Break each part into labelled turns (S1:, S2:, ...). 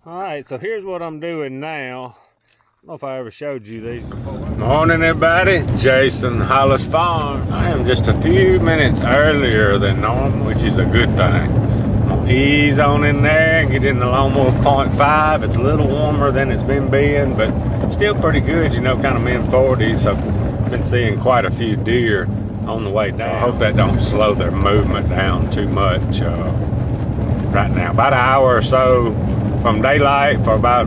S1: Alright, so here's what I'm doing now. I don't know if I ever showed you these before. Morning everybody, Jason, Hollis Farms. I am just a few minutes earlier than normal, which is a good thing. I'm gonna ease on in there and get in the lawnmower 0.5. It's a little warmer than it's been being, but still pretty good, you know, kind of mid-40s. I've been seeing quite a few deer on the way down. So I hope that don't slow their movement down too much right now. About an hour or so from daylight for about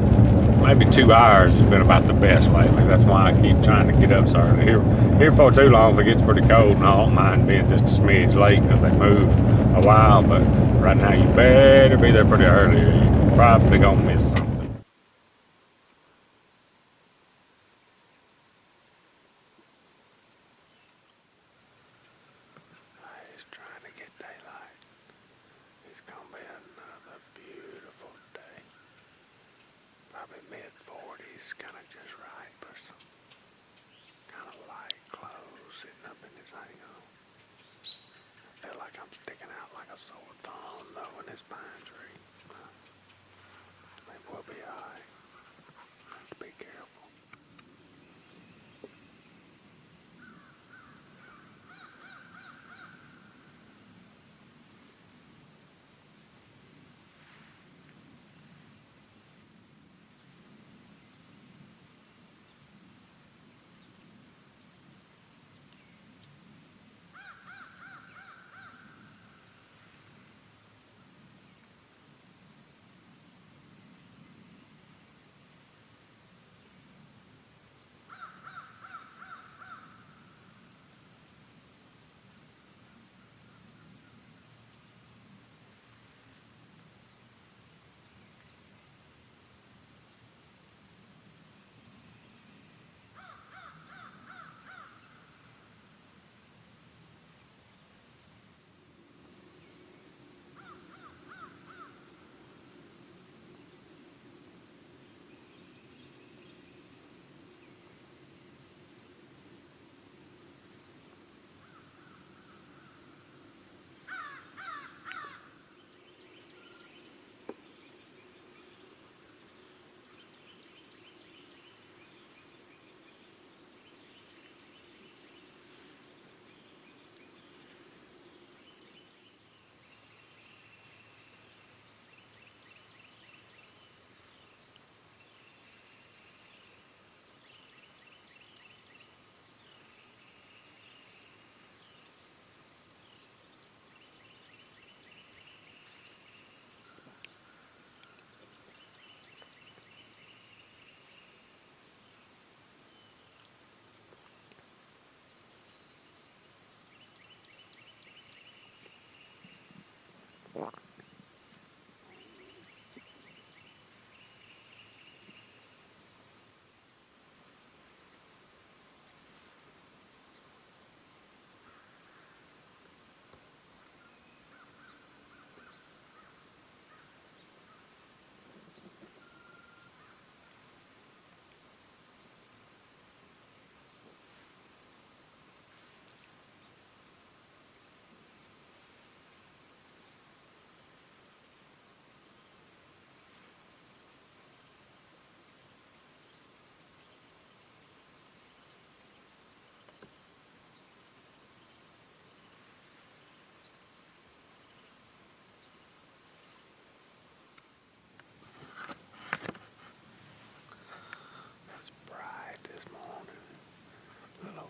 S1: maybe 2 hours has been about the best lately. That's why I keep trying to get up so early. Here for too long if it gets pretty cold, and I don't mind being just a smidge late because they move a while, but right now you better be there pretty early or you're probably gonna miss something. He's trying to get daylight. It's gonna be another beautiful day. Probably mid-40s, kind of just right for some kind of light clothes sitting up in this angle. I feel like I'm sticking out like a sore thumb though in this pine tree. Maybe we'll be alright. Have to be careful.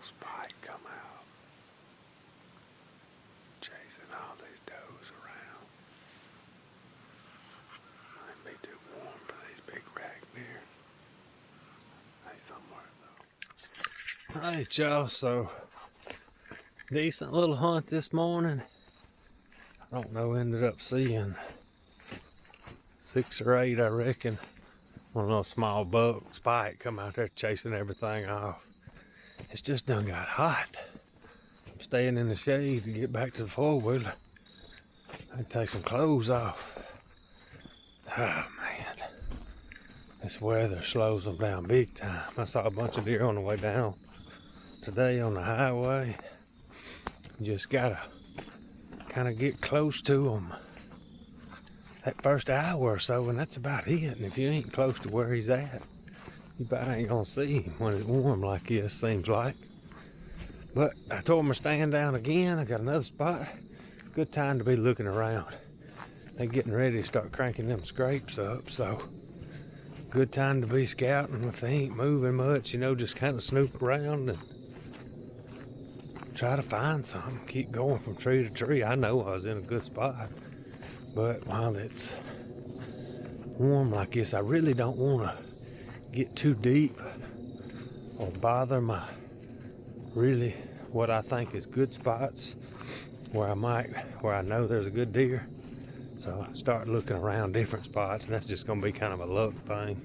S1: Spike come out, chasing all these does around. Might be too warm for these big rack deer. They somewhere though. Alright y'all, so decent little hunt this morning. I don't know, ended up seeing 6 or 8 I reckon. One little small buck spike come out there chasing everything off. It's just done got hot. I'm staying in the shade to get back to the four-wheeler. I take some clothes off. Oh man, this weather slows them down big time. I saw a bunch of deer on the way down today on the highway. You just gotta kind of get close to them. that first hour or so, and that's about it. And if you ain't close to where he's at, you about ain't gonna see him when it's warm like this, seems like. But I told him to stand down again. I got another spot. Good time to be looking around. They're getting ready to start cranking them scrapes up, so good time to be scouting if they ain't moving much, you know, just kind of snoop around and try to find something. Keep going from tree to tree. I know I was in a good spot, but while it's warm like this, I really don't want to get too deep or bother my really what I think is good spots where I know there's a good deer. So I start looking around different spots, and that's just gonna be kind of a luck thing.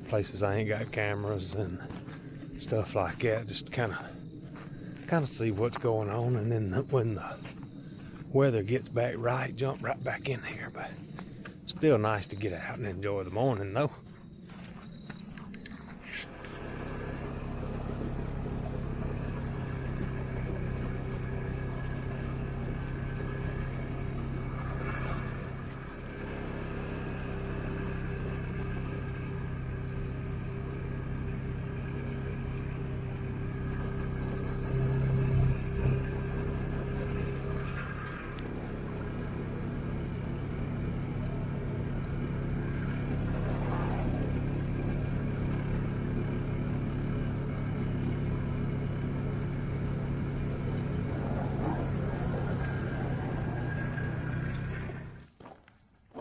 S1: Places I ain't got cameras and stuff like that, just kind of see what's going on, and then when the weather gets back right, jump right back in here. But still nice to get out and enjoy the morning though.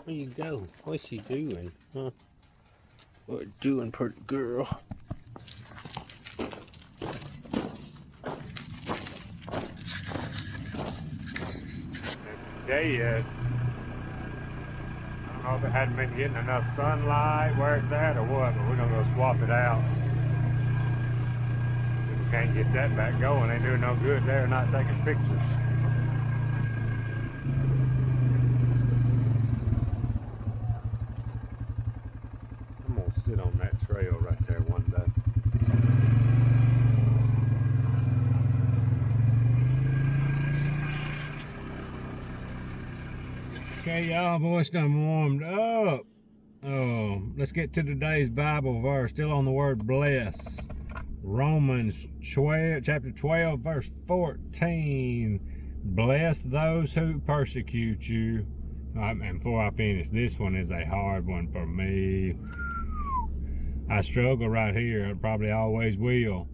S1: Where you go? What's she doing? Huh? What you doing, pretty girl? It's dead. I don't know if it hadn't been getting enough sunlight where it's at or what, but we're gonna go swap it out. If we can't get that back going, ain't doing no good there, not taking pictures. Sit on that trail right there one day. Okay, y'all, boys done warmed up. Let's get to today's Bible verse, still on the word bless. Romans 12, chapter 12, verse 14. Bless those who persecute you. And before I finish, this one is a hard one for me. I struggle right here, I probably always will.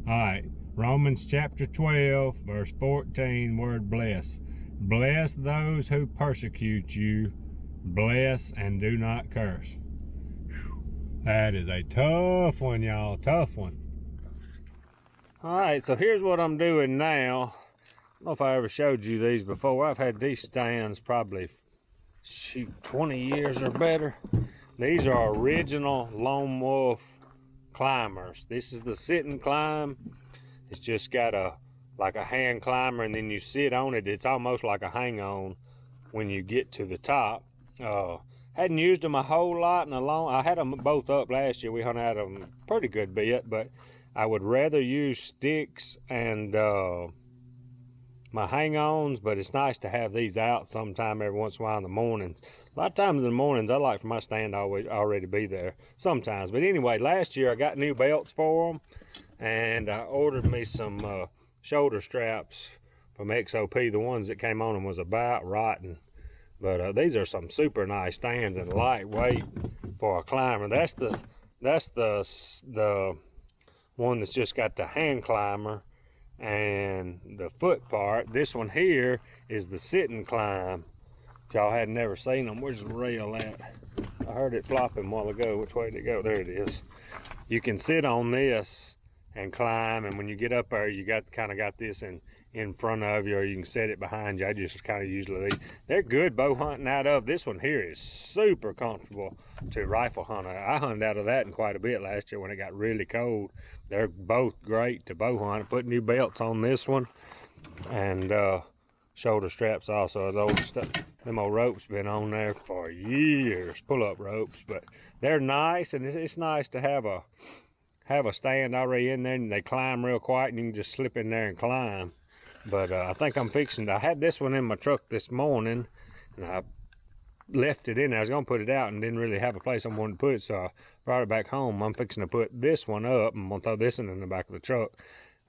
S1: Alright, Romans chapter 12, verse 14, word bless. Bless those who persecute you, bless and do not curse. Whew. That is a tough one, y'all, tough one. Alright, so here's what I'm doing now. I don't know if I ever showed you these before. I've had these stands probably, shoot, 20 years or better. These are original Lone Wolf climbers. This is the sit and climb. It's just got like a hand climber, and then you sit on it. It's almost like a hang-on when you get to the top. Hadn't used them a whole lot in a long. I had them both up last year. We hung out of them a pretty good bit, but I would rather use sticks and my hang-ons. But it's nice to have these out sometime every once in a while in the mornings. A lot of times in the mornings, I like for my stand to already be there sometimes. But anyway, last year I got new belts for them, and I ordered me some shoulder straps from XOP. The ones that came on them was about rotten. But these are some super nice stands and lightweight for a climber. That's the one that's just got the hand climber and the foot part. This one here is the sit and climb. If y'all had never seen them, where's the rail at? I heard it flopping a while ago. Which way did it go? There it is. You can sit on this and climb, and when you get up there, you kind of got this in front of you, or you can set it behind you. I just kind of usually, they're good bow hunting out of. This one here is super comfortable to rifle hunt. I hunted out of that in quite a bit last year when it got really cold. They're both great to bow hunt. I put new belts on this one, and shoulder straps also. Those stuff, them old ropes been on there for years, pull-up ropes, but they're nice, and it's nice to have a stand already in there, and they climb real quiet, and you can just slip in there and climb. But I think I'm fixing to, I had this one in my truck this morning, and I left it in there. I was gonna put it out and didn't really have a place I wanted to put it, so I brought it back home. I'm fixing to put this one up. I'm gonna throw this one in the back of the truck.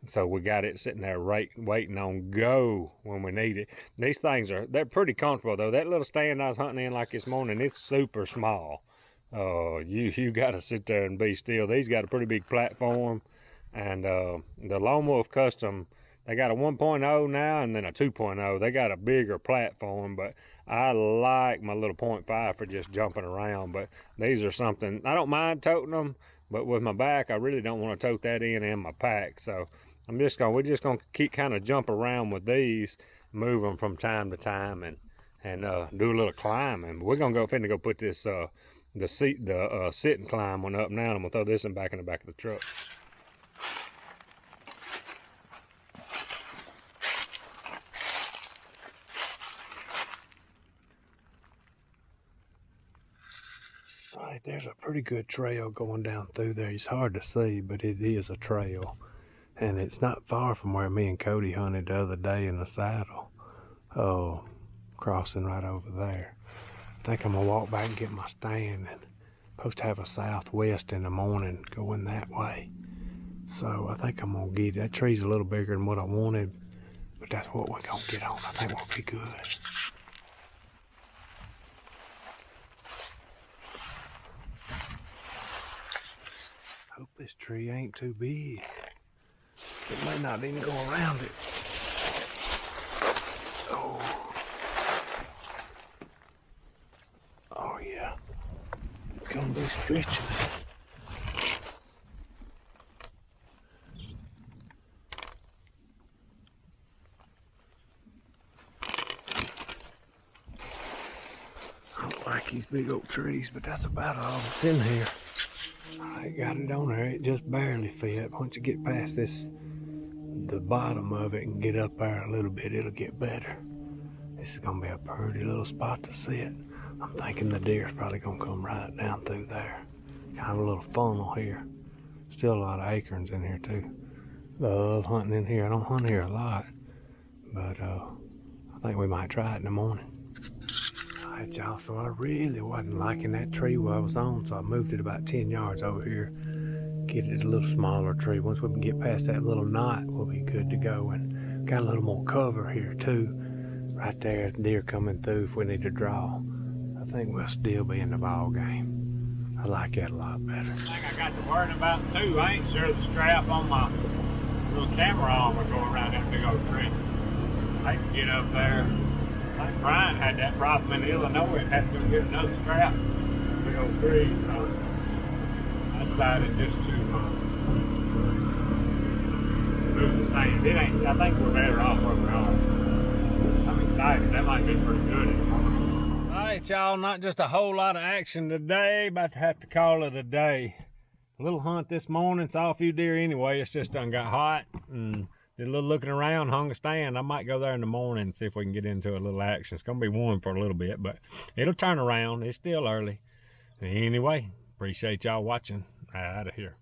S1: So we got it sitting there waiting on go when we need it. These things they're pretty comfortable though. That little stand I was hunting in like this morning, it's super small. You got to sit there and be still. These got a pretty big platform, and the Lone Wolf Custom, they got a 1.0 now and then a 2.0. They got a bigger platform, but I like my little 0.5 for just jumping around. But these are something, I don't mind toting them, but with my back, I really don't want to tote that in my pack. So we're just gonna keep kind of jump around with these, move them from time to time, and do a little climbing. We're gonna finna go put this the sit and climb one up now, and I'm gonna throw this one back in the back of the truck. All right, there's a pretty good trail going down through there. It's hard to see, but it is a trail. And it's not far from where me and Cody hunted the other day in the saddle. Oh, crossing right over there. I think I'm gonna walk back and get my stand, and supposed to have a southwest in the morning going that way. So I think I'm gonna get it. That tree's a little bigger than what I wanted, but that's what we're gonna get on. I think we'll be good. Hope this tree ain't too big. It may not even go around it. Oh. Oh yeah. It's gonna be stretching. I don't like these big oak trees, but that's about all that's in here. I got it on there. It just barely fit. Once you get past the bottom of it and get up there a little bit, it'll get better. This is gonna be a pretty little spot to sit. I'm thinking the deer's probably gonna come right down through there. Kind of a little funnel here. Still a lot of acorns in here too. Love hunting in here. I don't hunt here a lot, but I think we might try it in the morning. Alright y'all, so I really wasn't liking that tree where I was on, so I moved it about 10 yards over here. Get it a little smaller tree. Once we can get past that little knot, we'll be good to go. And got a little more cover here too. Right there, deer coming through if we need to draw. I think we'll still be in the ball game. I like that a lot better. The thing I got to worry about too, I ain't sure the strap on my little camera arm will go around that big old tree. I can get up there. Like Brian had that problem in Illinois and had to go get another strap. Big old tree, so I decided just to move the stand. It ain't, I think we're better off where we're on. I'm excited. That might be pretty good. Alright y'all, not just a whole lot of action today. About to have to call it a day. A little hunt this morning. Saw a few deer anyway. It's just done got hot and did a little looking around, hung a stand. I might go there in the morning and see if we can get into a little action. It's gonna be warm for a little bit, but it'll turn around. It's still early. Anyway, appreciate y'all watching. Out of here.